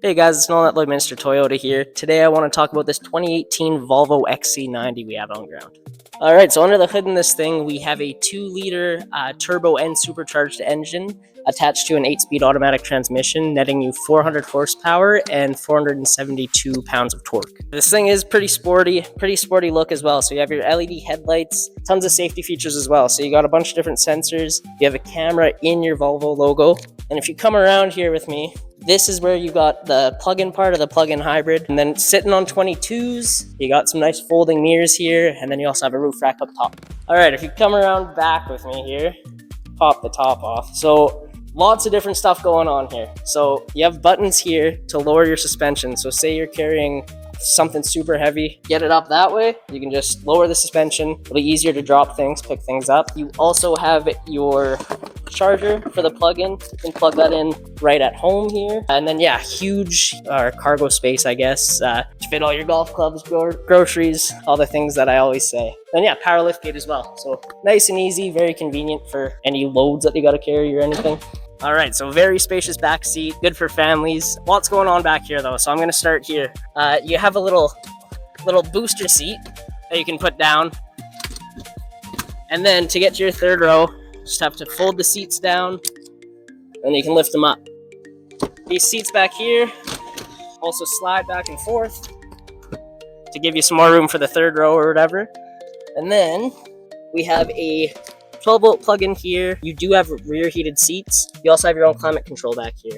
Hey guys, it's Nolan at Lloydminster Toyota here. Today I want to talk about this 2018 Volvo XC90 we have on ground. Alright, so under the hood in this thing, we have a 2-liter turbo and supercharged engine attached to an 8-speed automatic transmission, netting you 400 horsepower and 472 pounds of torque. This thing is pretty sporty look as well. So you have your LED headlights, tons of safety features as well. So you got a bunch of different sensors. You have a camera in your Volvo logo. And if you come around here with me, this is where you got the plug-in part of the plug-in hybrid. And then sitting on 22s, you got some nice folding mirrors here. And then you also have a roof rack up top. All right, if you come around back with me here, pop the top off. So lots of different stuff going on here. So you have buttons here to lower your suspension. So say you're carrying something super heavy, get it up that way, you can just lower the suspension. It'll be easier to drop things, pick things up. You also have your charger for the plug-in. You can plug that in right at home here. And then yeah, huge cargo space, I guess, to fit all your golf clubs, groceries, all the things that I always say. And yeah, power lift gate as well. So nice and easy, very convenient for any loads that you got to carry or anything. All right, so very spacious back seat, good for families. Lots going on back here though, so I'm gonna start here. You have a little booster seat that you can put down. And then to get to your third row, just have to fold the seats down and you can lift them up. These seats back here also slide back and forth to give you some more room for the third row or whatever. And then we have a 12-volt plug-in here. You do have rear heated seats. You also have your own climate control back here.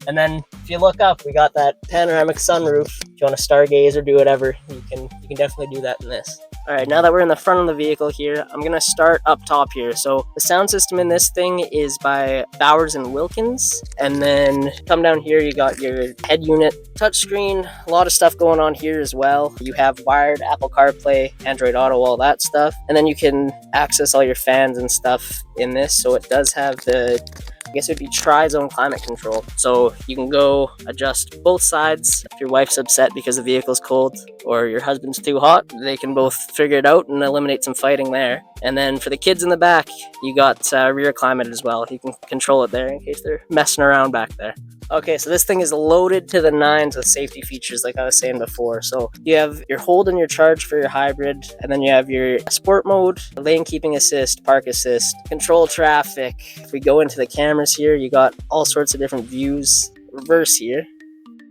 And then if you look up, we got that panoramic sunroof. If you want to stargaze or do whatever, you can definitely do that in this. All right, now that we're in the front of the vehicle here, I'm gonna start up top here. So the sound system in this thing is by Bowers & Wilkins. And then come down here, you got your head unit, touchscreen, a lot of stuff going on here as well. You have wired Apple CarPlay, Android Auto, all that stuff. And then you can access all your fans and stuff in this. So it does have the, I guess it'd be tri-zone climate control. So you can go adjust both sides. If your wife's upset because the vehicle's cold or your husband's too hot, they can both figure it out and eliminate some fighting there. And then for the kids in the back, you got rear climate as well. You can control it there in case they're messing around back there. Okay, so this thing is loaded to the nines with safety features like I was saying before. So you have your hold and your charge for your hybrid, and then you have your sport mode, lane keeping assist, park assist, control traffic. If we go into the cameras here, you got all sorts of different views. Reverse here.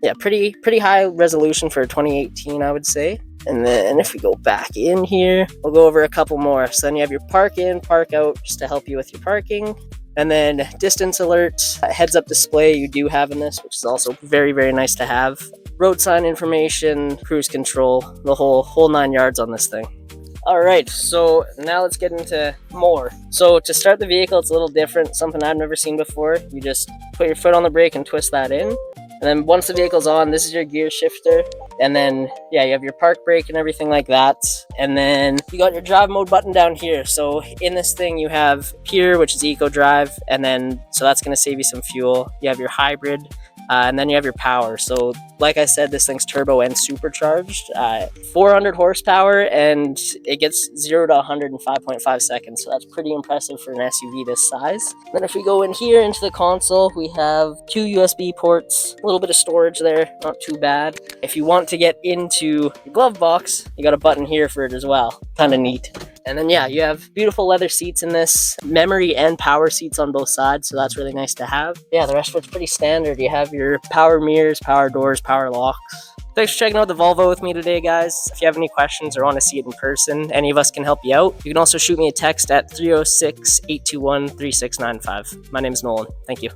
Yeah, pretty high resolution for 2018, I would say. And then if we go back in here, we'll go over a couple more. So then you have your park in, park out, just to help you with your parking. And then distance alert, heads up display you do have in this, which is also very, very nice to have. Road sign information, cruise control, the whole 9 yards on this thing. All right, so now let's get into more. So to start the vehicle, it's a little different, something I've never seen before. You just put your foot on the brake and twist that in. And then once the vehicle's on, this is your gear shifter. And then, yeah, you have your park brake and everything like that. And then you got your drive mode button down here. So in this thing, you have Pure, which is Eco Drive. And then, so that's going to save you some fuel. You have your hybrid. And then you have your power. So like I said, this thing's turbo and supercharged, 400 horsepower, and it gets 0 to 100 in 5.5 seconds. So that's pretty impressive for an SUV this size. Then if we go in here into the console, we have 2 USB ports, a little bit of storage there, not too bad. If you want to get into your glove box, you got a button here for it as well. Kind of neat. And then yeah, you have beautiful leather seats in this, memory and power seats on both sides, so that's really nice to have. Yeah, the rest of it's pretty standard. You have your power mirrors, power doors, power locks. Thanks for checking out the Volvo with me today, guys. If you have any questions or want to see it in person, any of us can help you out. You can also shoot me a text at 306-821-3695. My name is Nolan. Thank you.